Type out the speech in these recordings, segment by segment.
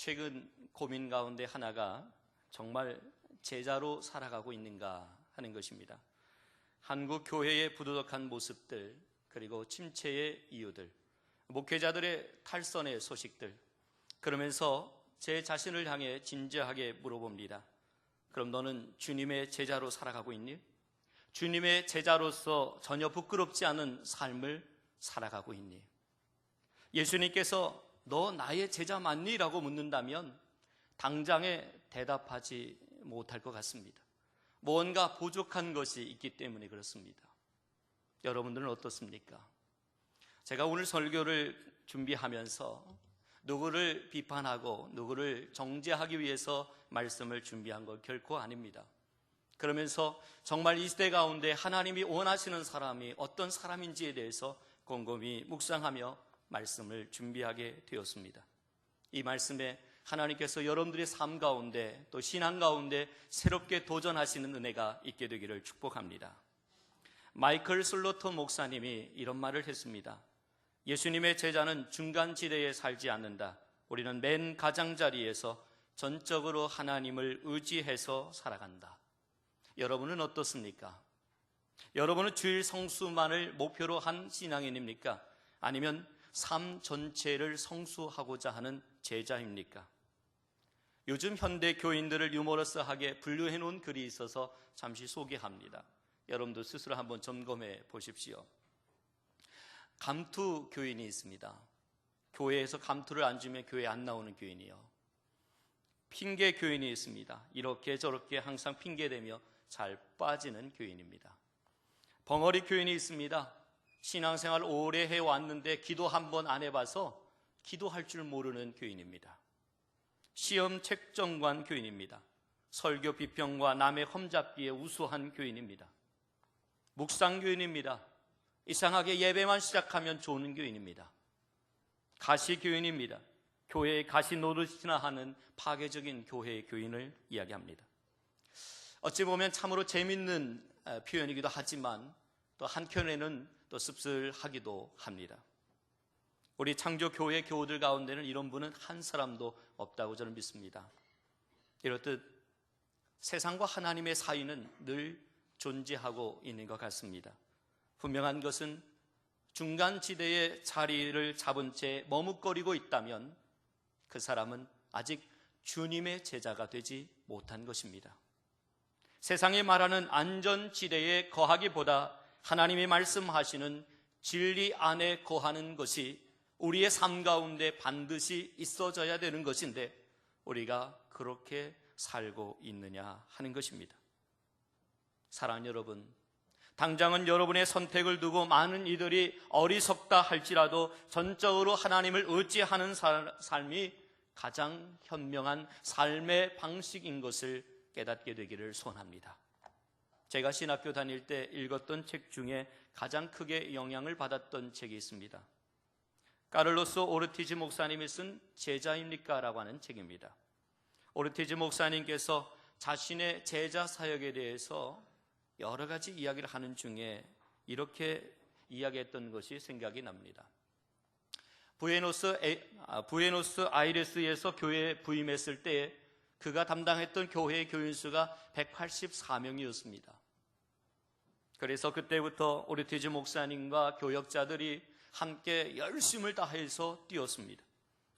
최근 고민 가운데 하나가 정말 제자로 살아가고 있는가 하는 것입니다. 한국 교회의 부도덕한 모습들, 그리고 침체의 이유들, 목회자들의 탈선의 소식들, 그러면서 제 자신을 향해 진지하게 물어봅니다. 그럼 너는 주님의 제자로 살아가고 있니? 주님의 제자로서 전혀 부끄럽지 않은 삶을 살아가고 있니? 예수님께서 너 나의 제자 맞니? 라고 묻는다면 당장에 대답하지 못할 것 같습니다. 뭔가 부족한 것이 있기 때문에 그렇습니다. 여러분들은 어떻습니까? 제가 오늘 설교를 준비하면서 누구를 비판하고 누구를 정죄하기 위해서 말씀을 준비한 것 결코 아닙니다. 그러면서 정말 이 시대 가운데 하나님이 원하시는 사람이 어떤 사람인지에 대해서 곰곰이 묵상하며 말씀을 준비하게 되었습니다. 이 말씀에 하나님께서 여러분들의 삶 가운데 또 신앙 가운데 새롭게 도전하시는 은혜가 있게 되기를 축복합니다. 마이클 슬로턴 목사님이 이런 말을 했습니다. 예수님의 제자는 중간지대에 살지 않는다. 우리는 맨 가장자리에서 전적으로 하나님을 의지해서 살아간다. 여러분은 어떻습니까? 여러분은 주일 성수만을 목표로 한 신앙인입니까? 아니면 삶 전체를 성수하고자 하는 제자입니까? 요즘 현대 교인들을 유머러스하게 분류해 놓은 글이 있어서 잠시 소개합니다. 여러분도 스스로 한번 점검해 보십시오. 감투 교인이 있습니다. 교회에서 감투를 안 주면 교회 안 나오는 교인이요. 핑계 교인이 있습니다. 이렇게 저렇게 항상 핑계대며 잘 빠지는 교인입니다. 벙어리 교인이 있습니다. 신앙생활 오래 해왔는데 기도 한 번 안 해봐서 기도할 줄 모르는 교인입니다. 시험 책정관 교인입니다. 설교 비평과 남의 험잡기에 우수한 교인입니다. 묵상 교인입니다. 이상하게 예배만 시작하면 좋은 교인입니다. 가시 교인입니다. 교회의 가시 노릇이나 하는 파괴적인 교회의 교인을 이야기합니다. 어찌 보면 참으로 재밌는 표현이기도 하지만 또 한켠에는 또 씁쓸하기도 합니다. 우리 창조교회 교우들 가운데는 이런 분은 한 사람도 없다고 저는 믿습니다. 이렇듯 세상과 하나님의 사이는 늘 존재하고 있는 것 같습니다. 분명한 것은 중간지대의 자리를 잡은 채 머뭇거리고 있다면 그 사람은 아직 주님의 제자가 되지 못한 것입니다. 세상이 말하는 안전지대에 거하기보다 하나님이 말씀하시는 진리 안에 거하는 것이 우리의 삶 가운데 반드시 있어져야 되는 것인데 우리가 그렇게 살고 있느냐 하는 것입니다. 사랑하는 여러분, 당장은 여러분의 선택을 두고 많은 이들이 어리석다 할지라도 전적으로 하나님을 의지하는 삶이 가장 현명한 삶의 방식인 것을 깨닫게 되기를 소원합니다. 제가 신학교 다닐 때 읽었던 책 중에 가장 크게 영향을 받았던 책이 있습니다. 카를로스 오르티즈 목사님이 쓴 제자입니까? 라고 하는 책입니다. 오르티즈 목사님께서 자신의 제자 사역에 대해서 여러 가지 이야기를 하는 중에 이렇게 이야기했던 것이 생각이 납니다. 부에노스 아이레스에서 교회에 부임했을 때 그가 담당했던 교회의 교인 수가 184명이었습니다. 그래서 그때부터 오르티즈 목사님과 교역자들이 함께 열심을 다해서 뛰었습니다.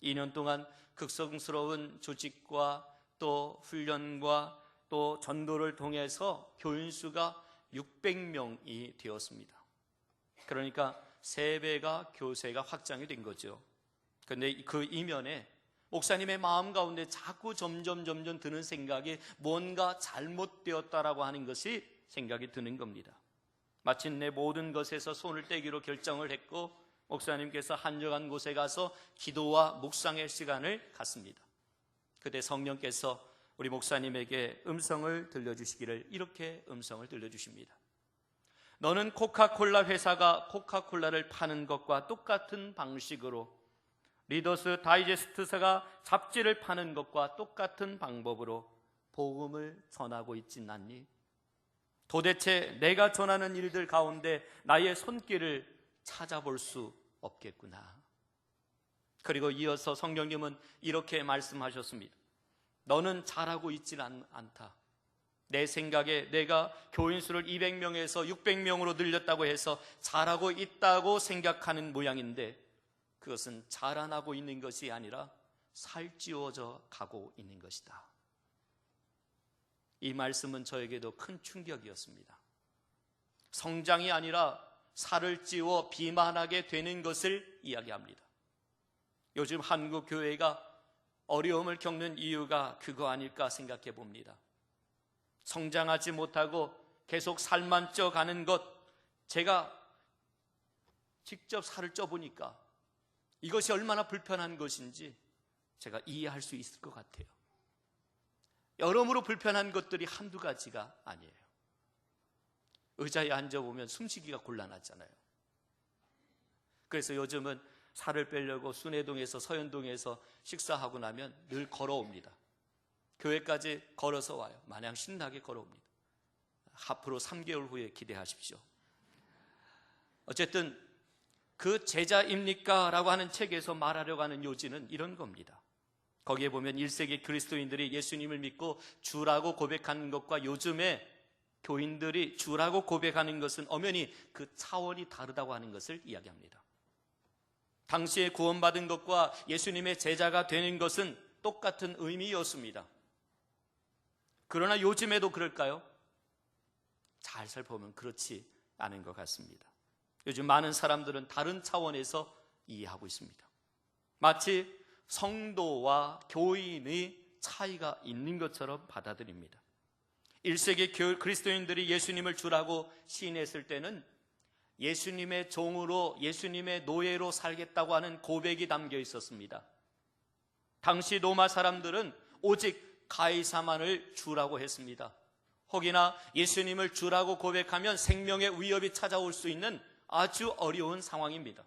2년 동안 극성스러운 조직과 또 훈련과 또 전도를 통해서 교인 수가 600명이 되었습니다. 그러니까 3배가 교세가 확장이 된 거죠. 그런데 그 이면에 목사님의 마음 가운데 자꾸 점점 드는 생각이 뭔가 잘못되었다라고 하는 것이 생각이 드는 겁니다. 마침내 모든 것에서 손을 떼기로 결정을 했고 목사님께서 한적한 곳에 가서 기도와 묵상의 시간을 갖습니다. 그때 성령께서 우리 목사님에게 음성을 들려주시기를 이렇게 음성을 들려주십니다. 너는 코카콜라 회사가 코카콜라를 파는 것과 똑같은 방식으로 리더스 다이제스트사가 잡지를 파는 것과 똑같은 방법으로 복음을 전하고 있진 않니? 도대체 내가 전하는 일들 가운데 나의 손길을 찾아볼 수 없겠구나. 그리고 이어서 성령님은 이렇게 말씀하셨습니다. 너는 잘하고 있질 않다. 내 생각에 내가 교인 수를 200명에서 600명으로 늘렸다고 해서 잘하고 있다고 생각하는 모양인데 그것은 자라나고 있는 것이 아니라 살찌워져 가고 있는 것이다. 이 말씀은 저에게도 큰 충격이었습니다. 성장이 아니라 살을 찌워 비만하게 되는 것을 이야기합니다. 요즘 한국 교회가 어려움을 겪는 이유가 그거 아닐까 생각해 봅니다. 성장하지 못하고 계속 살만 쪄가는 것, 제가 직접 살을 쪄보니까 이것이 얼마나 불편한 것인지 제가 이해할 수 있을 것 같아요. 여러모로 불편한 것들이 한두 가지가 아니에요. 의자에 앉아보면 숨쉬기가 곤란하잖아요. 그래서 요즘은 살을 빼려고 순회동에서 서현동에서 식사하고 나면 늘 걸어옵니다. 교회까지 걸어서 와요. 마냥 신나게 걸어옵니다. 앞으로 3개월 후에 기대하십시오. 어쨌든 그 제자입니까? 라고 하는 책에서 말하려고 하는 요지는 이런 겁니다. 거기에 보면 1세기 그리스도인들이 예수님을 믿고 주라고 고백하는 것과 요즘에 교인들이 주라고 고백하는 것은 엄연히 그 차원이 다르다고 하는 것을 이야기합니다. 당시에 구원받은 것과 예수님의 제자가 되는 것은 똑같은 의미였습니다. 그러나 요즘에도 그럴까요? 잘 살펴보면 그렇지 않은 것 같습니다. 요즘 많은 사람들은 다른 차원에서 이해하고 있습니다. 마치 성도와 교인의 차이가 있는 것처럼 받아들입니다. 1세기 그리스도인들이 예수님을 주라고 시인했을 때는 예수님의 종으로 예수님의 노예로 살겠다고 하는 고백이 담겨 있었습니다. 당시 로마 사람들은 오직 가이사만을 주라고 했습니다. 혹이나 예수님을 주라고 고백하면 생명의 위협이 찾아올 수 있는 아주 어려운 상황입니다.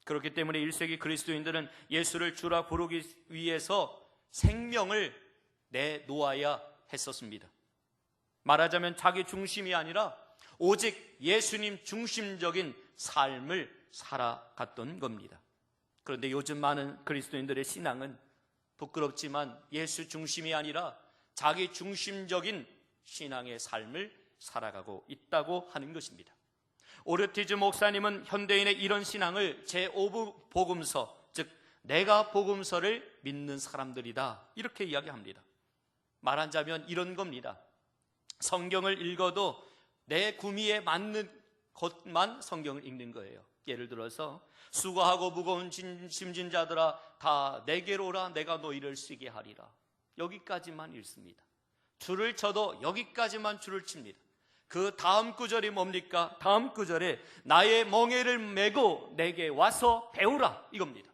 그렇기 때문에 1세기 그리스도인들은 예수를 주라 부르기 위해서 생명을 내놓아야 했었습니다. 말하자면 자기 중심이 아니라 오직 예수님 중심적인 삶을 살아갔던 겁니다. 그런데 요즘 많은 그리스도인들의 신앙은 부끄럽지만 예수 중심이 아니라 자기 중심적인 신앙의 삶을 살아가고 있다고 하는 것입니다. 오르티즈 목사님은 현대인의 이런 신앙을 제5부 복음서, 즉 내가 복음서를 믿는 사람들이다 이렇게 이야기합니다. 말하자면 이런 겁니다. 성경을 읽어도 내 구미에 맞는 것만 성경을 읽는 거예요. 예를 들어서 수고하고 무거운 짐진 자들아 다 내게로 오라 내가 너희를 쉬게 하리라. 여기까지만 읽습니다. 줄을 쳐도 여기까지만 줄을 칩니다. 그 다음 구절이 뭡니까? 다음 구절에 나의 멍에를 메고 내게 와서 배우라 이겁니다.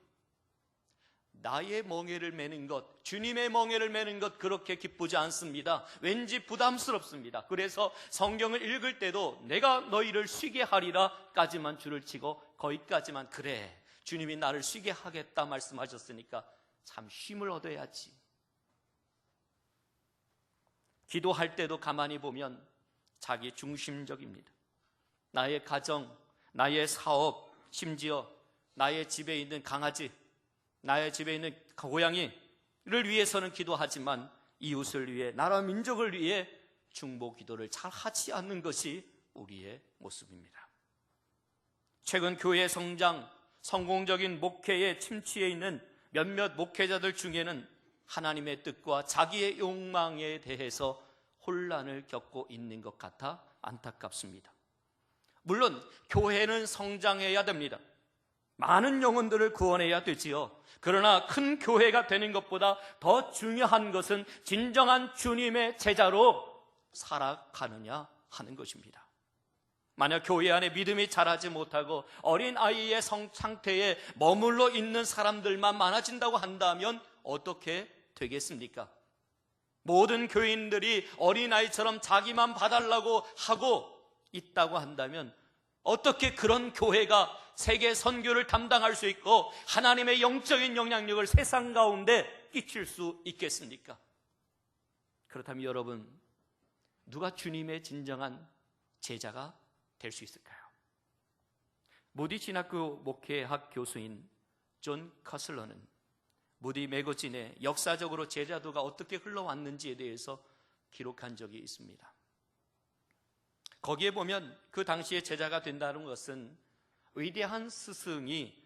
나의 멍에를 메는 것, 주님의 멍에를 메는 것 그렇게 기쁘지 않습니다. 왠지 부담스럽습니다. 그래서 성경을 읽을 때도 내가 너희를 쉬게 하리라 까지만 줄을 치고 거기까지만 그래 주님이 나를 쉬게 하겠다 말씀하셨으니까 참 쉼을 얻어야지. 기도할 때도 가만히 보면 자기 중심적입니다. 나의 가정, 나의 사업, 심지어 나의 집에 있는 강아지, 나의 집에 있는 고양이를 위해서는 기도하지만 이웃을 위해, 나라 민족을 위해 중보 기도를 잘 하지 않는 것이 우리의 모습입니다. 최근 교회 성장, 성공적인 목회에 침체해 있는 몇몇 목회자들 중에는 하나님의 뜻과 자기의 욕망에 대해서 혼란을 겪고 있는 것 같아 안타깝습니다. 물론 교회는 성장해야 됩니다. 많은 영혼들을 구원해야 되지요. 그러나 큰 교회가 되는 것보다 더 중요한 것은 진정한 주님의 제자로 살아가느냐 하는 것입니다. 만약 교회 안에 믿음이 자라지 못하고 어린아이의 상태에 머물러 있는 사람들만 많아진다고 한다면 어떻게 되겠습니까? 모든 교인들이 어린아이처럼 자기만 봐달라고 하고 있다고 한다면 어떻게 그런 교회가 세계 선교를 담당할 수 있고 하나님의 영적인 영향력을 세상 가운데 끼칠 수 있겠습니까? 그렇다면 여러분, 누가 주님의 진정한 제자가 될 수 있을까요? 모디 신학교 목회학 교수인 존 커슬러는 무디 매거진에 역사적으로 제자도가 어떻게 흘러왔는지에 대해서 기록한 적이 있습니다. 거기에 보면 그 당시에 제자가 된다는 것은 위대한 스승이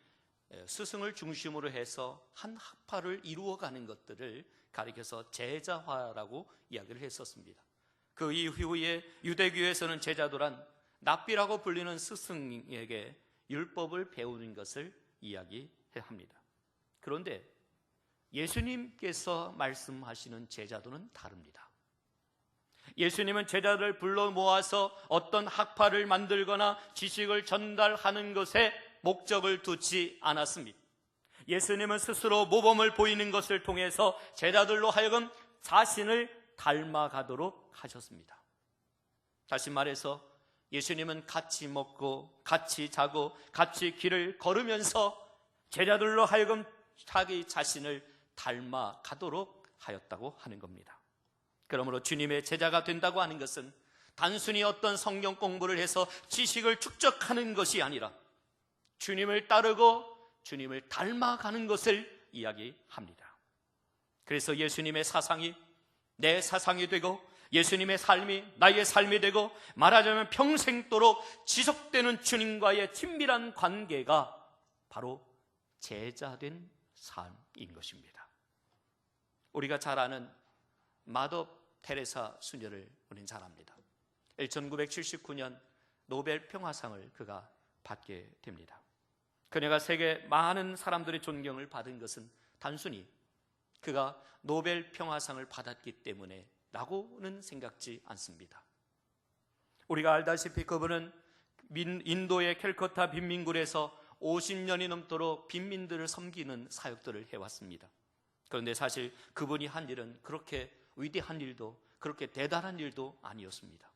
스승을 중심으로 해서 한 학파를 이루어가는 것들을 가리켜서 제자화라고 이야기를 했었습니다. 그 이후에 유대교에서는 제자도란 납비라고 불리는 스승에게 율법을 배우는 것을 이야기합니다. 그런데 예수님께서 말씀하시는 제자도는 다릅니다. 예수님은 제자들을 불러 모아서 어떤 학파를 만들거나 지식을 전달하는 것에 목적을 두지 않았습니다. 예수님은 스스로 모범을 보이는 것을 통해서 제자들로 하여금 자신을 닮아가도록 하셨습니다. 다시 말해서 예수님은 같이 먹고 같이 자고 같이 길을 걸으면서 제자들로 하여금 자기 자신을 닮아가도록 하였다고 하는 겁니다. 그러므로 주님의 제자가 된다고 하는 것은 단순히 어떤 성경 공부를 해서 지식을 축적하는 것이 아니라 주님을 따르고 주님을 닮아가는 것을 이야기합니다. 그래서 예수님의 사상이 내 사상이 되고 예수님의 삶이 나의 삶이 되고 말하자면 평생도록 지속되는 주님과의 친밀한 관계가 바로 제자된 삶인 것입니다. 우리가 잘 아는 마더 테레사 수녀를 우리는 잘 압니다. 1979년 노벨 평화상을 그가 받게 됩니다. 그녀가 세계 많은 사람들의 존경을 받은 것은 단순히 그가 노벨 평화상을 받았기 때문에 라고는 생각지 않습니다. 우리가 알다시피 그분은 인도의 캘커타 빈민굴에서 50년이 넘도록 빈민들을 섬기는 사역들을 해왔습니다. 그런데 사실 그분이 한 일은 그렇게 위대한 일도 그렇게 대단한 일도 아니었습니다.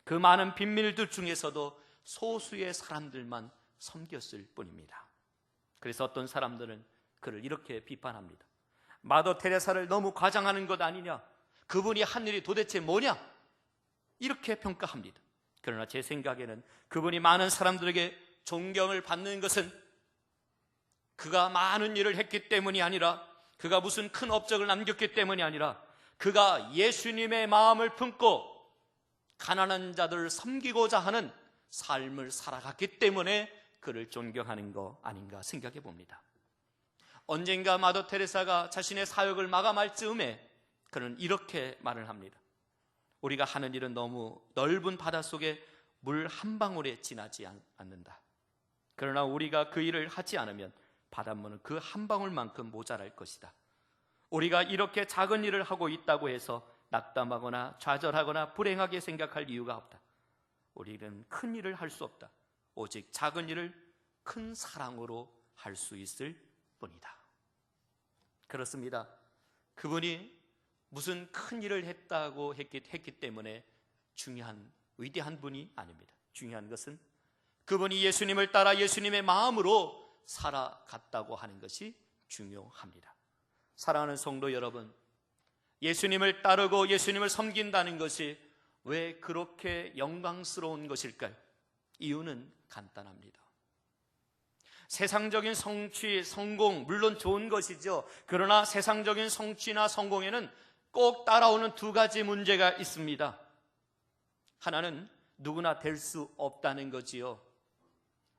그 많은 빈민들 중에서도 소수의 사람들만 섬겼을 뿐입니다. 그래서 어떤 사람들은 그를 이렇게 비판합니다. 마더 테레사를 너무 과장하는 것 아니냐? 그분이 한 일이 도대체 뭐냐? 이렇게 평가합니다. 그러나 제 생각에는 그분이 많은 사람들에게 존경을 받는 것은 그가 많은 일을 했기 때문이 아니라 그가 무슨 큰 업적을 남겼기 때문이 아니라 그가 예수님의 마음을 품고 가난한 자들을 섬기고자 하는 삶을 살아갔기 때문에 그를 존경하는 거 아닌가 생각해 봅니다. 언젠가 마더 테레사가 자신의 사역을 마감할 즈음에 그는 이렇게 말을 합니다. 우리가 하는 일은 너무 넓은 바닷속에 물 한 방울에 지나지 않는다. 그러나 우리가 그 일을 하지 않으면 바닷물은 그 한 방울만큼 모자랄 것이다. 우리가 이렇게 작은 일을 하고 있다고 해서 낙담하거나 좌절하거나 불행하게 생각할 이유가 없다. 우리는 큰 일을 할 수 없다. 오직 작은 일을 큰 사랑으로 할 수 있을 뿐이다. 그렇습니다. 그분이 무슨 큰 일을 했다고 했기 때문에 중요한 위대한 분이 아닙니다. 중요한 것은 그분이 예수님을 따라 예수님의 마음으로 살아갔다고 하는 것이 중요합니다. 사랑하는 성도 여러분, 예수님을 따르고 예수님을 섬긴다는 것이 왜 그렇게 영광스러운 것일까요? 이유는 간단합니다. 세상적인 성취, 성공 물론 좋은 것이죠. 그러나 세상적인 성취나 성공에는 꼭 따라오는 두 가지 문제가 있습니다. 하나는 누구나 될 수 없다는 거지요.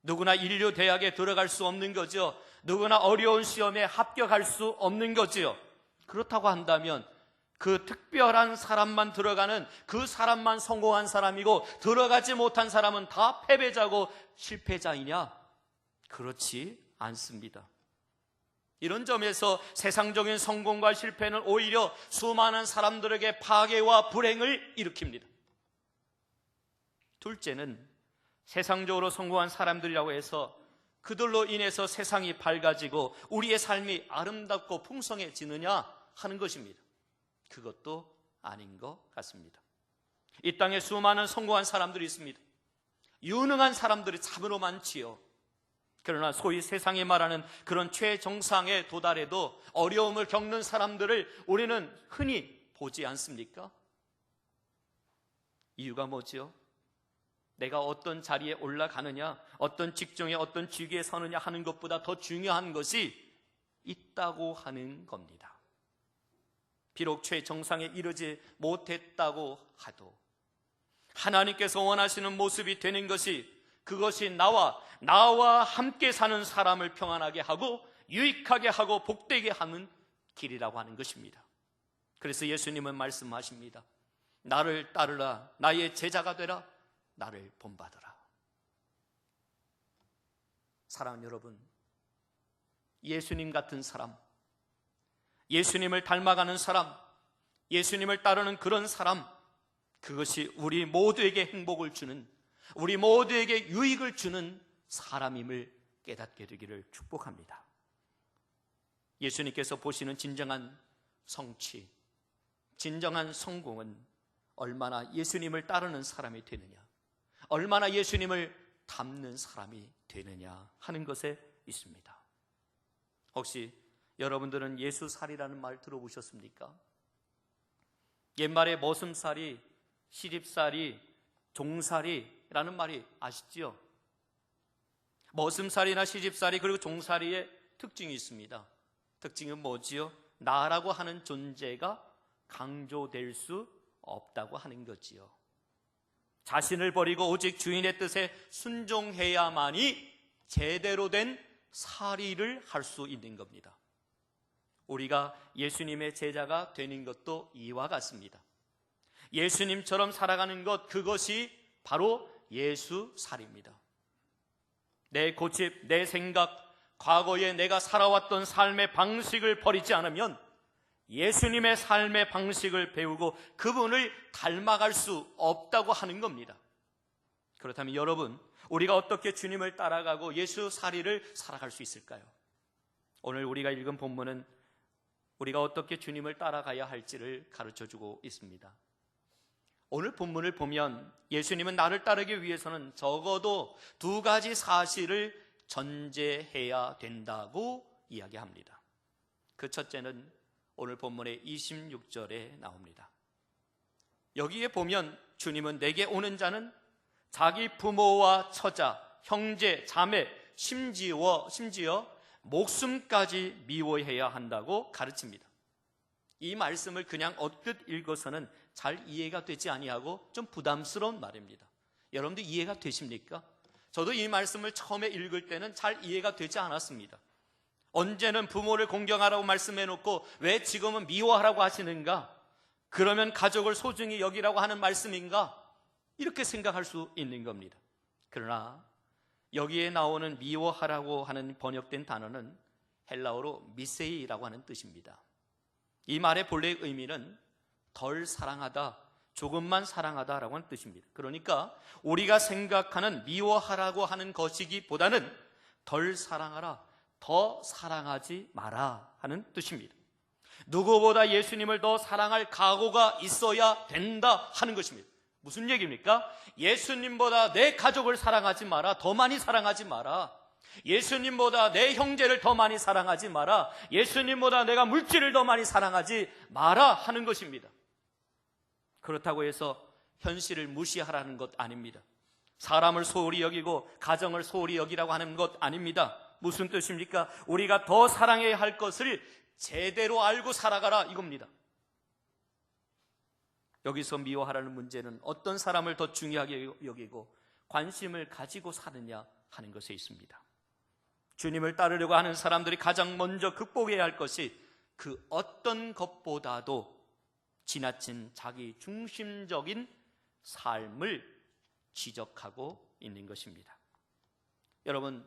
누구나 인류 대학에 들어갈 수 없는 거죠. 누구나 어려운 시험에 합격할 수 없는 거지요. 그렇다고 한다면 그 특별한 사람만 들어가는 그 사람만 성공한 사람이고 들어가지 못한 사람은 다 패배자고 실패자이냐? 그렇지 않습니다. 이런 점에서 세상적인 성공과 실패는 오히려 수많은 사람들에게 파괴와 불행을 일으킵니다. 둘째는 세상적으로 성공한 사람들이라고 해서 그들로 인해서 세상이 밝아지고 우리의 삶이 아름답고 풍성해지느냐 하는 것입니다. 그것도 아닌 것 같습니다. 이 땅에 수많은 성공한 사람들이 있습니다. 유능한 사람들이 참으로 많지요. 그러나 소위 세상이 말하는 그런 최정상에 도달해도 어려움을 겪는 사람들을 우리는 흔히 보지 않습니까? 이유가 뭐지요? 내가 어떤 자리에 올라가느냐, 어떤 직종에 어떤 직위에 서느냐 하는 것보다 더 중요한 것이 있다고 하는 겁니다. 비록 최정상에 이르지 못했다고 하도 하나님께서 원하시는 모습이 되는 것이, 그것이 나와 함께 사는 사람을 평안하게 하고 유익하게 하고 복되게 하는 길이라고 하는 것입니다. 그래서 예수님은 말씀하십니다. 나를 따르라, 나의 제자가 되라, 나를 본받으라. 사랑하는 여러분, 예수님 같은 사람, 예수님을 닮아가는 사람, 예수님을 따르는 그런 사람, 그것이 우리 모두에게 행복을 주는, 우리 모두에게 유익을 주는 사람임을 깨닫게 되기를 축복합니다. 예수님께서 보시는 진정한 성취, 진정한 성공은 얼마나 예수님을 따르는 사람이 되느냐, 얼마나 예수님을 닮는 사람이 되느냐 하는 것에 있습니다. 혹시 여러분들은 예수살이라는 말 들어보셨습니까? 옛말에 머슴살이, 시집살이, 종살이라는 말이 아시지요? 머슴살이나 시집살이 그리고 종살이의 특징이 있습니다. 특징은 뭐지요? 나라고 하는 존재가 강조될 수 없다고 하는 거지요. 자신을 버리고 오직 주인의 뜻에 순종해야만이 제대로 된 살이를 할 수 있는 겁니다. 우리가 예수님의 제자가 되는 것도 이와 같습니다. 예수님처럼 살아가는 것, 그것이 바로 예수살입니다. 내 고집, 내 생각, 과거에 내가 살아왔던 삶의 방식을 버리지 않으면 예수님의 삶의 방식을 배우고 그분을 닮아갈 수 없다고 하는 겁니다. 그렇다면 여러분, 우리가 어떻게 주님을 따라가고 예수살이를 살아갈 수 있을까요? 오늘 우리가 읽은 본문은 우리가 어떻게 주님을 따라가야 할지를 가르쳐주고 있습니다. 오늘 본문을 보면 예수님은 나를 따르기 위해서는 적어도 두 가지 사실을 전제해야 된다고 이야기합니다. 그 첫째는 오늘 본문의 26절에 나옵니다. 여기에 보면 주님은 내게 오는 자는 자기 부모와 처자, 형제, 자매, 심지어 목숨까지 미워해야 한다고 가르칩니다. 이 말씀을 그냥 언뜻 읽어서는 잘 이해가 되지 아니하고 좀 부담스러운 말입니다. 여러분들 이해가 되십니까? 저도 이 말씀을 처음에 읽을 때는 잘 이해가 되지 않았습니다. 언제는 부모를 공경하라고 말씀해 놓고 왜 지금은 미워하라고 하시는가? 그러면 가족을 소중히 여기라고 하는 말씀인가? 이렇게 생각할 수 있는 겁니다. 그러나 여기에 나오는 미워하라고 하는 번역된 단어는 헬라어로 미세이라고 하는 뜻입니다. 이 말의 본래의 의미는 덜 사랑하다, 조금만 사랑하다라고 하는 뜻입니다. 그러니까 우리가 생각하는 미워하라고 하는 것이기보다는 덜 사랑하라, 더 사랑하지 마라 하는 뜻입니다. 누구보다 예수님을 더 사랑할 각오가 있어야 된다 하는 것입니다. 무슨 얘기입니까? 예수님보다 내 가족을 사랑하지 마라, 더 많이 사랑하지 마라. 예수님보다 내 형제를 더 많이 사랑하지 마라. 예수님보다 내가 물질을 더 많이 사랑하지 마라 하는 것입니다. 그렇다고 해서 현실을 무시하라는 것 아닙니다. 사람을 소홀히 여기고 가정을 소홀히 여기라고 하는 것 아닙니다. 무슨 뜻입니까? 우리가 더 사랑해야 할 것을 제대로 알고 살아가라 이겁니다. 여기서 미워하라는 문제는 어떤 사람을 더 중요하게 여기고 관심을 가지고 사느냐 하는 것에 있습니다. 주님을 따르려고 하는 사람들이 가장 먼저 극복해야 할 것이 그 어떤 것보다도 지나친 자기 중심적인 삶을 지적하고 있는 것입니다. 여러분,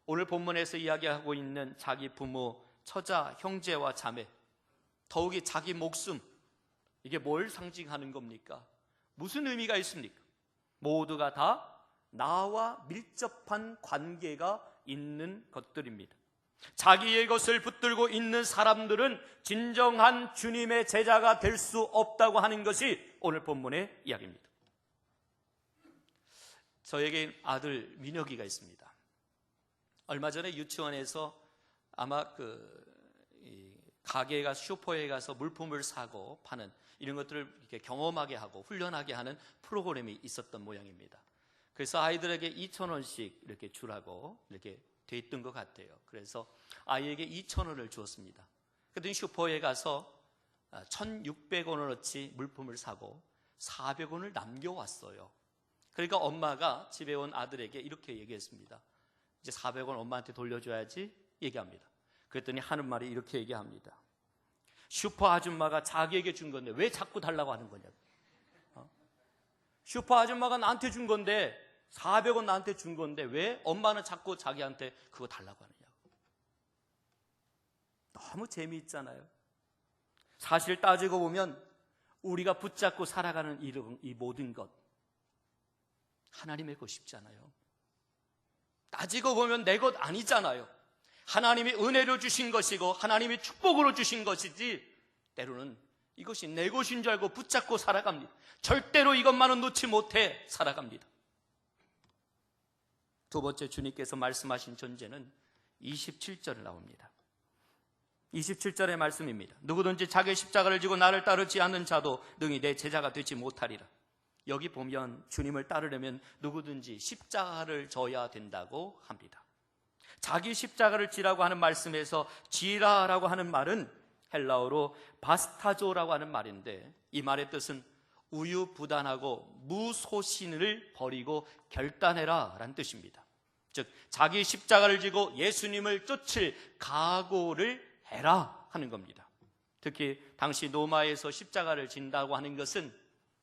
오늘 본문에서 이야기하고 있는 자기 부모, 처자, 형제와 자매, 더욱이 자기 목숨, 이게 뭘 상징하는 겁니까? 무슨 의미가 있습니까? 모두가 다 나와 밀접한 관계가 있는 것들입니다. 자기의 것을 붙들고 있는 사람들은 진정한 주님의 제자가 될 수 없다고 하는 것이 오늘 본문의 이야기입니다. 저에게 아들 민혁이가 있습니다. 얼마 전에 유치원에서 아마 가게가 슈퍼에 가서 물품을 사고 파는 이런 것들을 이렇게 경험하게 하고 훈련하게 하는 프로그램이 있었던 모양입니다. 그래서 아이들에게 2,000원씩 이렇게 주라고 이렇게 돼 있던 것 같아요. 그래서 아이에게 2,000원을 주었습니다. 그랬더니 슈퍼에 가서 1,600원어치 물품을 사고 400원을 남겨왔어요. 그러니까 엄마가 집에 온 아들에게 이렇게 얘기했습니다. 이제 400원 엄마한테 돌려줘야지 얘기합니다. 그랬더니 하는 말이 이렇게 얘기합니다. 슈퍼 아줌마가 자기에게 준 건데 왜 자꾸 달라고 하는 거냐고. 슈퍼 아줌마가 나한테 준 건데 400원 나한테 준 건데 왜 엄마는 자꾸 자기한테 그거 달라고 하느냐고. 너무 재미있잖아요. 사실 따지고 보면 우리가 붙잡고 살아가는 이 모든 것 하나님의 것이잖아요. 따지고 보면 내 것 아니잖아요. 하나님이 은혜로 주신 것이고 하나님이 축복으로 주신 것이지 때로는 이것이 내 것인 줄 알고 붙잡고 살아갑니다. 절대로 이것만은 놓지 못해 살아갑니다. 두 번째, 주님께서 말씀하신 존재는 27절에 나옵니다. 27절의 말씀입니다. 누구든지 자기 십자가를 지고 나를 따르지 않는 자도 능히 내 제자가 되지 못하리라. 여기 보면 주님을 따르려면 누구든지 십자가를 져야 된다고 합니다. 자기 십자가를 지라고 하는 말씀에서 지라라고 하는 말은 헬라어로 바스타조라고 하는 말인데 이 말의 뜻은 우유부단하고 무소신을 버리고 결단해라 라는 뜻입니다. 즉 자기 십자가를 지고 예수님을 쫓을 각오를 해라 하는 겁니다. 특히 당시 로마에서 십자가를 진다고 하는 것은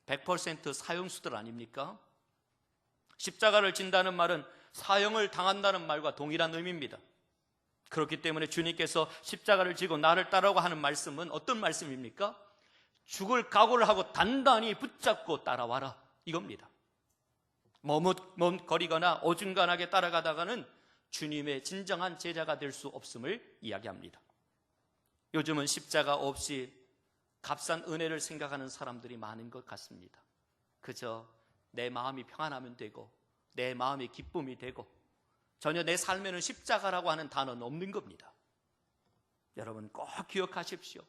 100% 사형수들 아닙니까? 십자가를 진다는 말은 사형을 당한다는 말과 동일한 의미입니다. 그렇기 때문에 주님께서 십자가를 지고 나를 따라오고 하는 말씀은 어떤 말씀입니까? 죽을 각오를 하고 단단히 붙잡고 따라와라 이겁니다. 머뭇거리거나 어중간하게 따라가다가는 주님의 진정한 제자가 될 수 없음을 이야기합니다. 요즘은 십자가 없이 값싼 은혜를 생각하는 사람들이 많은 것 같습니다. 그저 내 마음이 평안하면 되고 내 마음이 기쁨이 되고 전혀 내 삶에는 십자가라고 하는 단어는 없는 겁니다. 여러분 꼭 기억하십시오.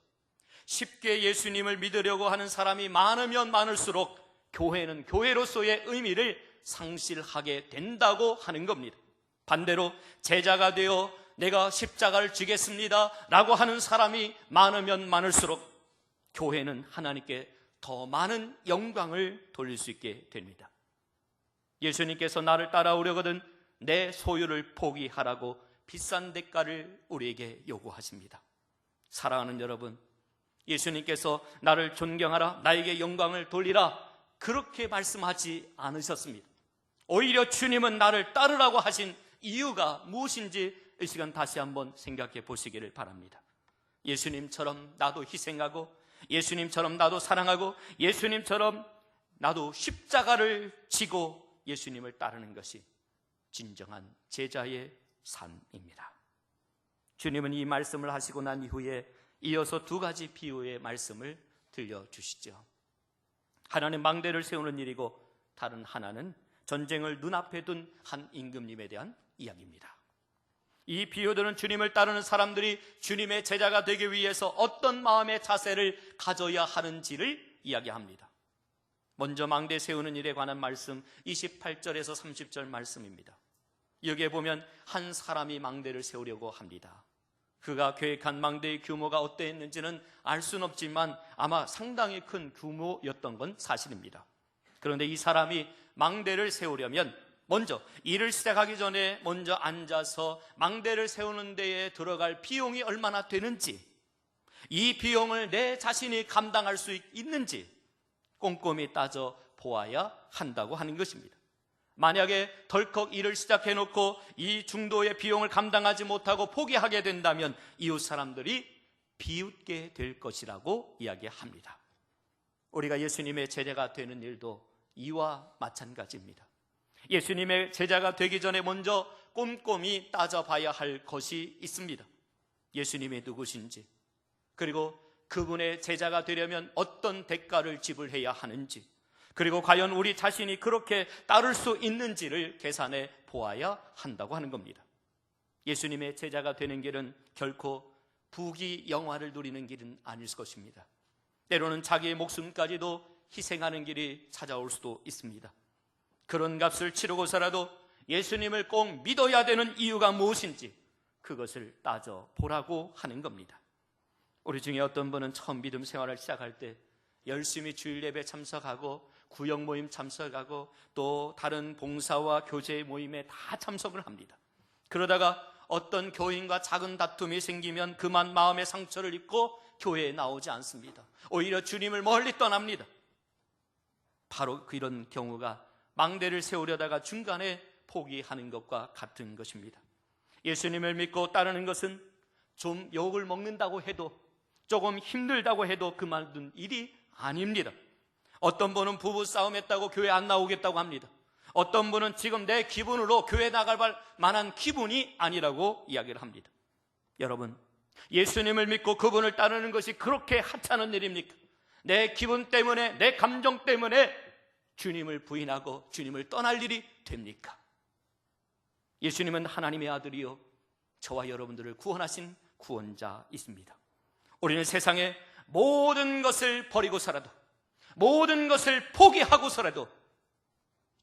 쉽게 예수님을 믿으려고 하는 사람이 많으면 많을수록 교회는 교회로서의 의미를 상실하게 된다고 하는 겁니다. 반대로 제자가 되어 내가 십자가를 지겠습니다 라고 하는 사람이 많으면 많을수록 교회는 하나님께 더 많은 영광을 돌릴 수 있게 됩니다. 예수님께서 나를 따라오려거든 내 소유를 포기하라고 비싼 대가를 우리에게 요구하십니다. 사랑하는 여러분, 예수님께서 나를 존경하라, 나에게 영광을 돌리라 그렇게 말씀하지 않으셨습니다. 오히려 주님은 나를 따르라고 하신 이유가 무엇인지 이 시간 다시 한번 생각해 보시기를 바랍니다. 예수님처럼 나도 희생하고 예수님처럼 나도 사랑하고 예수님처럼 나도 십자가를 지고 예수님을 따르는 것이 진정한 제자의 삶입니다. 주님은 이 말씀을 하시고 난 이후에 이어서 두 가지 비유의 말씀을 들려주시죠. 하나는 망대를 세우는 일이고 다른 하나는 전쟁을 눈앞에 둔 한 임금님에 대한 이야기입니다. 이 비유들은 주님을 따르는 사람들이 주님의 제자가 되기 위해서 어떤 마음의 자세를 가져야 하는지를 이야기합니다. 먼저 망대 세우는 일에 관한 말씀 28절에서 30절 말씀입니다. 여기에 보면 한 사람이 망대를 세우려고 합니다. 그가 계획한 망대의 규모가 어땠는지는 알 수는 없지만 아마 상당히 큰 규모였던 건 사실입니다. 그런데 이 사람이 망대를 세우려면 먼저 일을 시작하기 전에 먼저 앉아서 망대를 세우는 데에 들어갈 비용이 얼마나 되는지, 이 비용을 내 자신이 감당할 수 있는지 꼼꼼히 따져 보아야 한다고 하는 것입니다. 만약에 덜컥 일을 시작해놓고 이 중도의 비용을 감당하지 못하고 포기하게 된다면 이웃 사람들이 비웃게 될 것이라고 이야기합니다. 우리가 예수님의 제자가 되는 일도 이와 마찬가지입니다. 예수님의 제자가 되기 전에 먼저 꼼꼼히 따져봐야 할 것이 있습니다. 예수님이 누구신지, 그리고 그분의 제자가 되려면 어떤 대가를 지불해야 하는지, 그리고 과연 우리 자신이 그렇게 따를 수 있는지를 계산해 보아야 한다고 하는 겁니다. 예수님의 제자가 되는 길은 결코 부귀영화를 누리는 길은 아닐 것입니다. 때로는 자기의 목숨까지도 희생하는 길이 찾아올 수도 있습니다. 그런 값을 치르고서라도 예수님을 꼭 믿어야 되는 이유가 무엇인지 그것을 따져보라고 하는 겁니다. 우리 중에 어떤 분은 처음 믿음 생활을 시작할 때 열심히 주일 예배 참석하고 구역 모임 참석하고 또 다른 봉사와 교제 모임에 다 참석을 합니다. 그러다가 어떤 교인과 작은 다툼이 생기면 그만 마음의 상처를 입고 교회에 나오지 않습니다. 오히려 주님을 멀리 떠납니다. 바로 이런 경우가 망대를 세우려다가 중간에 포기하는 것과 같은 것입니다. 예수님을 믿고 따르는 것은 좀 욕을 먹는다고 해도, 조금 힘들다고 해도 그만둔 일이 아닙니다. 어떤 분은 부부 싸움했다고 교회 안 나오겠다고 합니다. 어떤 분은 지금 내 기분으로 교회 나갈 만한 기분이 아니라고 이야기를 합니다. 여러분, 예수님을 믿고 그분을 따르는 것이 그렇게 하찮은 일입니까? 내 기분 때문에, 내 감정 때문에 주님을 부인하고 주님을 떠날 일이 됩니까? 예수님은 하나님의 아들이요 저와 여러분들을 구원하신 구원자이십니다. 우리는 세상의 모든 것을 버리고서라도, 모든 것을 포기하고서라도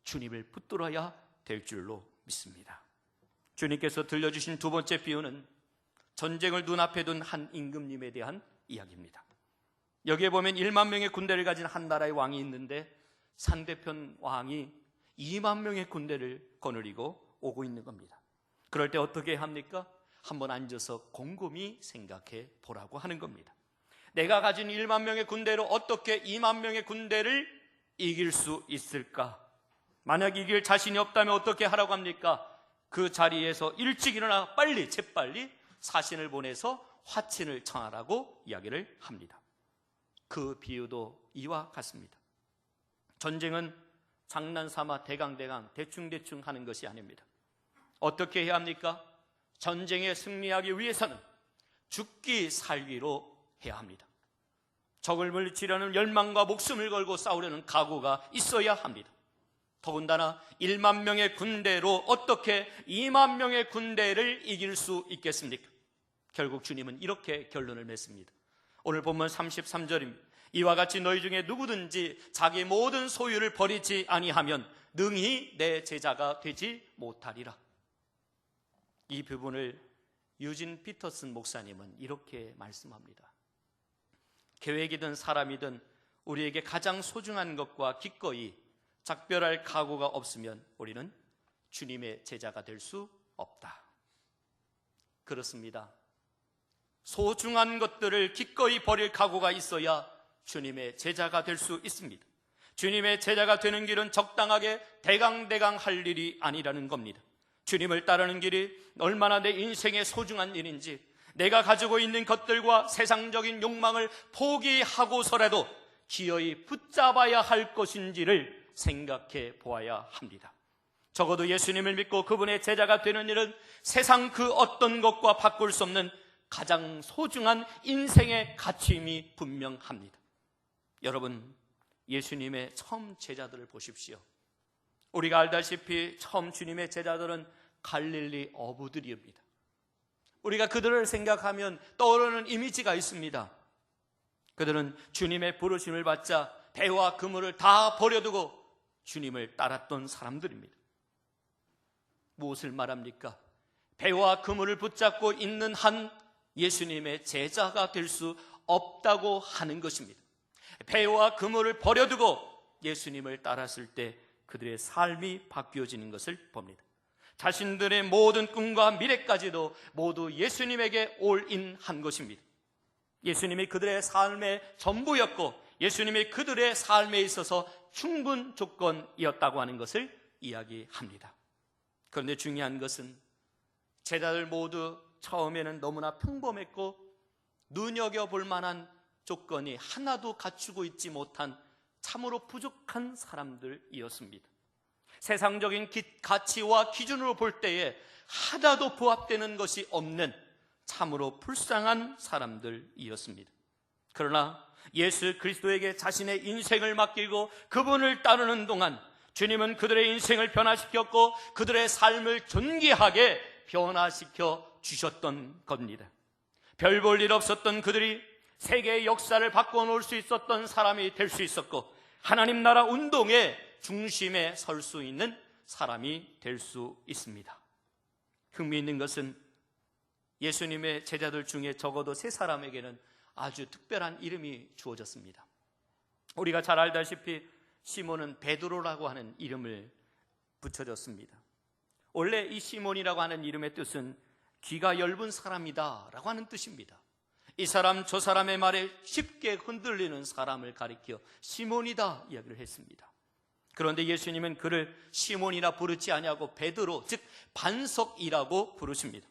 주님을 붙들어야 될 줄로 믿습니다. 주님께서 들려주신 두 번째 비유는 전쟁을 눈앞에 둔 한 임금님에 대한 이야기입니다. 여기에 보면 1만 명의 군대를 가진 한 나라의 왕이 있는데 상대편 왕이 2만 명의 군대를 거느리고 오고 있는 겁니다. 그럴 때 어떻게 합니까? 한번 앉아서 곰곰이 생각해 보라고 하는 겁니다. 내가 가진 1만 명의 군대로 어떻게 2만 명의 군대를 이길 수 있을까? 만약 이길 자신이 없다면 어떻게 하라고 합니까? 그 자리에서 일찍 일어나 재빨리 사신을 보내서 화친을 청하라고 이야기를 합니다. 그 비유도 이와 같습니다. 전쟁은 장난삼아 대강대강 대충대충 하는 것이 아닙니다. 어떻게 해야 합니까? 전쟁에 승리하기 위해서는 죽기 살기로 해야 합니다. 적을 물리치려는 열망과 목숨을 걸고 싸우려는 각오가 있어야 합니다. 더군다나 1만 명의 군대로 어떻게 2만 명의 군대를 이길 수 있겠습니까? 결국 주님은 이렇게 결론을 맺습니다. 오늘 본문 33절입니다. 이와 같이 너희 중에 누구든지 자기 모든 소유를 버리지 아니하면 능히 내 제자가 되지 못하리라. 이 부분을 유진 피터슨 목사님은 이렇게 말씀합니다. 계획이든 사람이든 우리에게 가장 소중한 것과 기꺼이 작별할 각오가 없으면 우리는 주님의 제자가 될 수 없다. 그렇습니다. 소중한 것들을 기꺼이 버릴 각오가 있어야 주님의 제자가 될 수 있습니다. 주님의 제자가 되는 길은 적당하게 대강대강 할 일이 아니라는 겁니다. 주님을 따르는 길이 얼마나 내 인생에 소중한 일인지, 내가 가지고 있는 것들과 세상적인 욕망을 포기하고서라도 기어이 붙잡아야 할 것인지를 생각해 보아야 합니다. 적어도 예수님을 믿고 그분의 제자가 되는 일은 세상 그 어떤 것과 바꿀 수 없는 가장 소중한 인생의 가치임이 분명합니다. 여러분, 예수님의 처음 제자들을 보십시오. 우리가 알다시피 처음 주님의 제자들은 갈릴리 어부들입니다. 우리가 그들을 생각하면 떠오르는 이미지가 있습니다. 그들은 주님의 부르심을 받자 배와 그물을 다 버려두고 주님을 따랐던 사람들입니다. 무엇을 말합니까? 배와 그물을 붙잡고 있는 한 예수님의 제자가 될 수 없다고 하는 것입니다. 배와 그물을 버려두고 예수님을 따랐을 때 그들의 삶이 바뀌어지는 것을 봅니다. 자신들의 모든 꿈과 미래까지도 모두 예수님에게 올인한 것입니다. 예수님이 그들의 삶의 전부였고 예수님이 그들의 삶에 있어서 충분 조건이었다고 하는 것을 이야기합니다. 그런데 중요한 것은 제자들 모두 처음에는 너무나 평범했고 눈여겨볼 만한 조건이 하나도 갖추고 있지 못한 참으로 부족한 사람들이었습니다. 세상적인 가치와 기준으로 볼 때에 하나도 부합되는 것이 없는 참으로 불쌍한 사람들이었습니다. 그러나 예수 그리스도에게 자신의 인생을 맡기고 그분을 따르는 동안 주님은 그들의 인생을 변화시켰고 그들의 삶을 존귀하게 변화시켜 주셨던 겁니다. 별 볼 일 없었던 그들이 세계의 역사를 바꿔놓을 수 있었던 사람이 될 수 있었고 하나님 나라 운동에 중심에 설 수 있는 사람이 될 수 있습니다. 흥미있는 것은 예수님의 제자들 중에 적어도 3사람에게는 아주 특별한 이름이 주어졌습니다. 우리가 잘 알다시피 시몬은 베드로라고 하는 이름을 붙여줬습니다. 원래 이 시몬이라고 하는 이름의 뜻은 귀가 엷은 사람이다 라고 하는 뜻입니다. 이 사람 저 사람의 말에 쉽게 흔들리는 사람을 가리켜 시몬이다 이야기를 했습니다. 그런데 예수님은 그를 시몬이라 부르지 아니하고 베드로, 즉 반석이라고 부르십니다.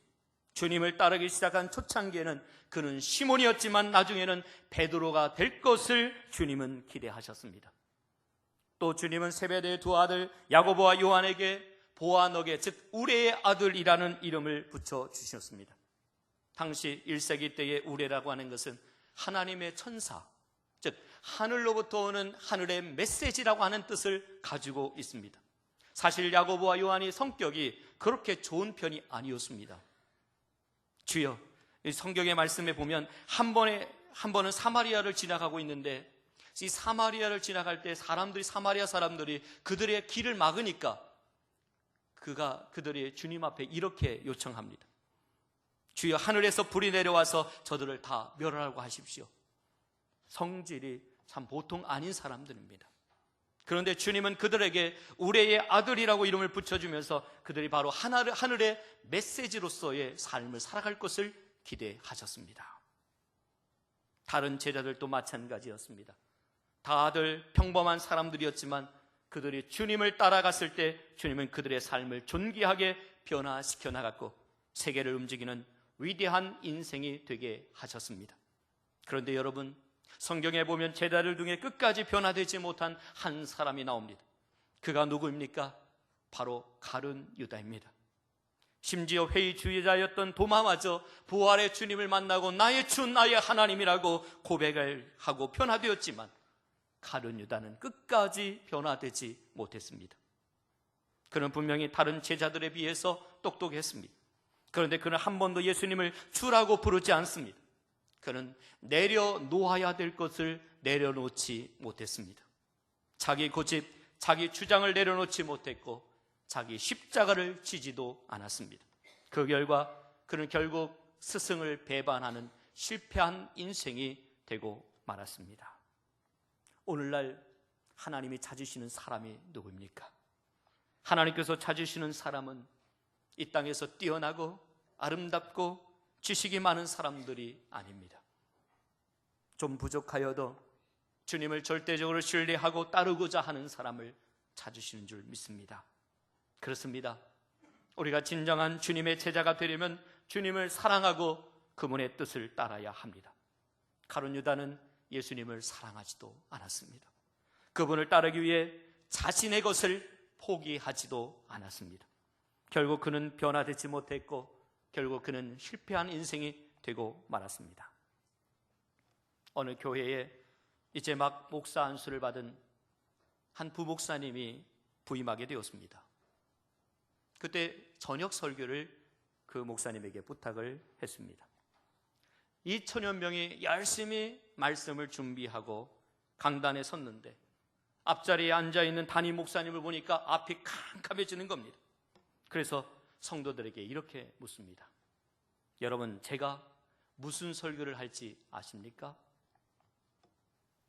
주님을 따르기 시작한 초창기에는 그는 시몬이었지만 나중에는 베드로가 될 것을 주님은 기대하셨습니다. 또 주님은 세베대의 2 아들 야고보와 요한에게 보아너게, 즉 우레의 아들이라는 이름을 붙여주셨습니다. 당시 1세기 때의 우레라고 하는 것은 하나님의 천사, 즉 하늘로부터 오는 하늘의 메시지라고 하는 뜻을 가지고 있습니다. 사실 야고보와 요한이 성격이 그렇게 좋은 편이 아니었습니다. 주여, 이 성경의 말씀에 보면 한 번은 사마리아를 지나가고 있는데 이 사마리아를 지나갈 때 사마리아 사람들이 그들의 길을 막으니까 그들이 주님 앞에 이렇게 요청합니다. 주여, 하늘에서 불이 내려와서 저들을 다 멸하라고 하십시오. 성질이 참 보통 아닌 사람들입니다. 그런데 주님은 그들에게 우레의 아들이라고 이름을 붙여주면서 그들이 바로 하늘의 메시지로서의 삶을 살아갈 것을 기대하셨습니다. 다른 제자들도 마찬가지였습니다. 다들 평범한 사람들이었지만 그들이 주님을 따라갔을 때 주님은 그들의 삶을 존귀하게 변화시켜 나갔고 세계를 움직이는 위대한 인생이 되게 하셨습니다. 그런데 여러분, 성경에 보면 제자들 중에 끝까지 변화되지 못한 한 사람이 나옵니다. 그가 누구입니까? 바로 가룟 유다입니다. 심지어 회의 주의자였던 도마마저 부활의 주님을 만나고 나의 주 나의 하나님이라고 고백을 하고 변화되었지만 가룟 유다는 끝까지 변화되지 못했습니다. 그는 분명히 다른 제자들에 비해서 똑똑했습니다. 그런데 그는 한 번도 예수님을 주라고 부르지 않습니다. 그는 내려놓아야 될 것을 내려놓지 못했습니다. 자기 고집, 자기 주장을 내려놓지 못했고 자기 십자가를 지지도 않았습니다. 그 결과 그는 결국 스승을 배반하는 실패한 인생이 되고 말았습니다. 오늘날 하나님이 찾으시는 사람이 누구입니까? 하나님께서 찾으시는 사람은 이 땅에서 뛰어나고 아름답고 지식이 많은 사람들이 아닙니다. 좀 부족하여도 주님을 절대적으로 신뢰하고 따르고자 하는 사람을 찾으시는 줄 믿습니다. 그렇습니다. 우리가 진정한 주님의 제자가 되려면 주님을 사랑하고 그분의 뜻을 따라야 합니다. 가룟 유다는 예수님을 사랑하지도 않았습니다. 그분을 따르기 위해 자신의 것을 포기하지도 않았습니다. 결국 그는 변화되지 못했고 결국 그는 실패한 인생이 되고 말았습니다. 어느 교회에 이제 막 목사 안수를 받은 한 부목사님이 부임하게 되었습니다. 그때 저녁 설교를 그 목사님에게 부탁을 했습니다. 2,000여 명이 열심히 말씀을 준비하고 강단에 섰는데 앞자리에 앉아있는 담임 목사님을 보니까 앞이 캄캄해지는 겁니다. 그래서 성도들에게 이렇게 묻습니다. 여러분, 제가 무슨 설교를 할지 아십니까?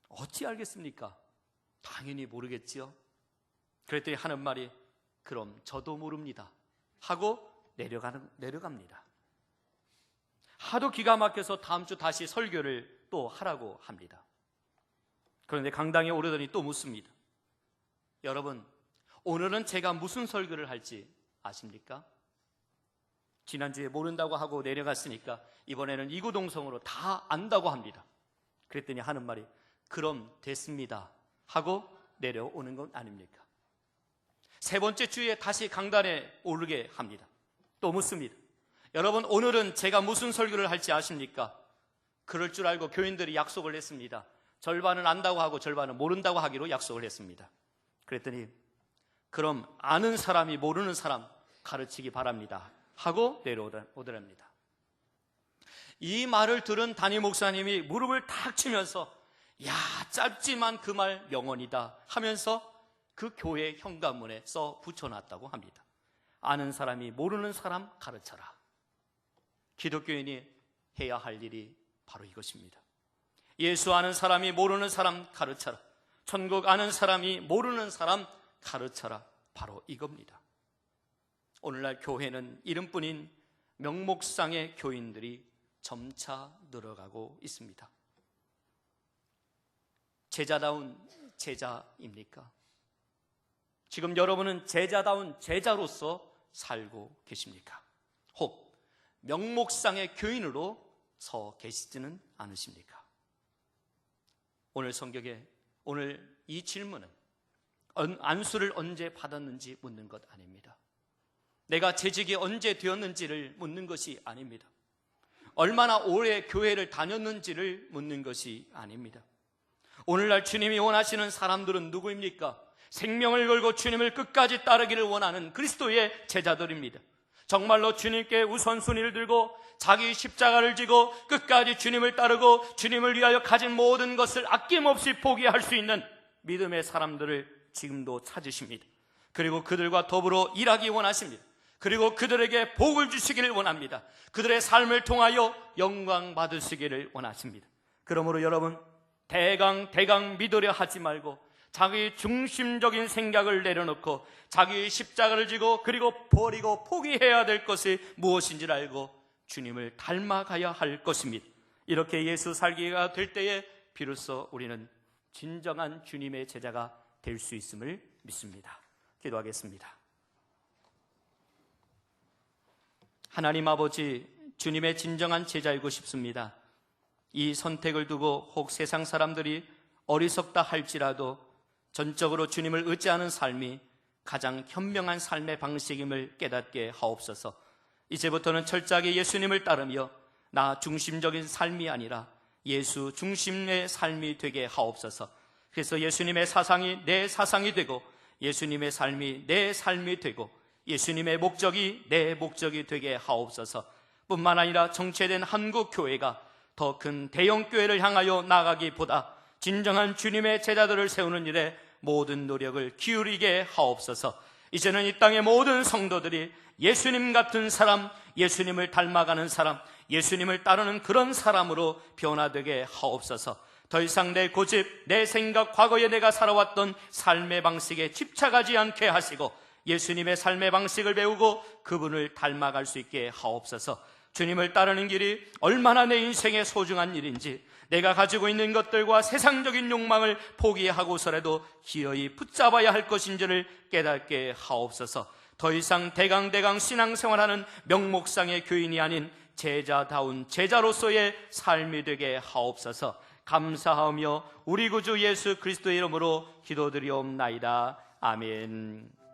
어찌 알겠습니까? 당연히 모르겠지요. 그랬더니 하는 말이 그럼 저도 모릅니다 하고 내려갑니다. 하도 기가 막혀서 다음 주 다시 설교를 또 하라고 합니다. 그런데 강당에 오르더니 또 묻습니다. 여러분, 오늘은 제가 무슨 설교를 할지 아십니까? 지난주에 모른다고 하고 내려갔으니까 이번에는 이구동성으로 다 안다고 합니다. 그랬더니 하는 말이 그럼 됐습니다 하고 내려오는 건 아닙니까? 세 번째 주에 다시 강단에 오르게 합니다. 또 묻습니다. 여러분, 오늘은 제가 무슨 설교를 할지 아십니까? 그럴 줄 알고 교인들이 약속을 했습니다. 절반은 안다고 하고 절반은 모른다고 하기로 약속을 했습니다. 그랬더니 그럼 아는 사람이 모르는 사람 가르치기 바랍니다 하고 내려오더랍니다. 이 말을 들은 담임 목사님이 무릎을 탁 치면서 야, 짧지만 그 말 명언이다 하면서 그 교회 현관문에 써 붙여놨다고 합니다. 아는 사람이 모르는 사람 가르쳐라. 기독교인이 해야 할 일이 바로 이것입니다. 예수 아는 사람이 모르는 사람 가르쳐라. 천국 아는 사람이 모르는 사람 가르쳐라. 바로 이겁니다. 오늘날 교회는 이름뿐인 명목상의 교인들이 점차 늘어가고 있습니다. 제자다운 제자입니까? 지금 여러분은 제자다운 제자로서 살고 계십니까? 혹 명목상의 교인으로 서 계시지는 않으십니까? 오늘 성경에 오늘 이 질문은 안수를 언제 받았는지 묻는 것 아닙니다. 내가 재직이 언제 되었는지를 묻는 것이 아닙니다. 얼마나 오래 교회를 다녔는지를 묻는 것이 아닙니다. 오늘날 주님이 원하시는 사람들은 누구입니까? 생명을 걸고 주님을 끝까지 따르기를 원하는 그리스도의 제자들입니다. 정말로 주님께 우선순위를 들고 자기 십자가를 지고 끝까지 주님을 따르고 주님을 위하여 가진 모든 것을 아낌없이 포기할 수 있는 믿음의 사람들을 지금도 찾으십니다. 그리고 그들과 더불어 일하기 원하십니다. 그리고 그들에게 복을 주시기를 원합니다. 그들의 삶을 통하여 영광 받으시기를 원하십니다. 그러므로 여러분, 대강 믿으려 하지 말고 자기 중심적인 생각을 내려놓고 자기 십자가를 지고 그리고 버리고 포기해야 될 것이 무엇인지를 알고 주님을 닮아가야 할 것입니다. 이렇게 예수 살기가 될 때에 비로소 우리는 진정한 주님의 제자가 될 수 있음을 믿습니다. 기도하겠습니다. 하나님 아버지, 주님의 진정한 제자이고 싶습니다. 이 선택을 두고 혹 세상 사람들이 어리석다 할지라도 전적으로 주님을 의지하는 삶이 가장 현명한 삶의 방식임을 깨닫게 하옵소서. 이제부터는 철저하게 예수님을 따르며 나 중심적인 삶이 아니라 예수 중심의 삶이 되게 하옵소서. 그래서 예수님의 사상이 내 사상이 되고 예수님의 삶이 내 삶이 되고 예수님의 목적이 내 목적이 되게 하옵소서. 뿐만 아니라 정체된 한국 교회가 더 큰 대형 교회를 향하여 나가기보다 진정한 주님의 제자들을 세우는 일에 모든 노력을 기울이게 하옵소서. 이제는 이 땅의 모든 성도들이 예수님 같은 사람, 예수님을 닮아가는 사람, 예수님을 따르는 그런 사람으로 변화되게 하옵소서. 더 이상 내 고집, 내 생각, 과거에 내가 살아왔던 삶의 방식에 집착하지 않게 하시고 예수님의 삶의 방식을 배우고 그분을 닮아갈 수 있게 하옵소서. 주님을 따르는 길이 얼마나 내 인생에 소중한 일인지, 내가 가지고 있는 것들과 세상적인 욕망을 포기하고서라도 기어이 붙잡아야 할 것인지를 깨닫게 하옵소서. 더 이상 대강 신앙생활하는 명목상의 교인이 아닌 제자다운 제자로서의 삶이 되게 하옵소서. 감사하며 우리 구주 예수 그리스도의 이름으로 기도드리옵나이다. 아멘.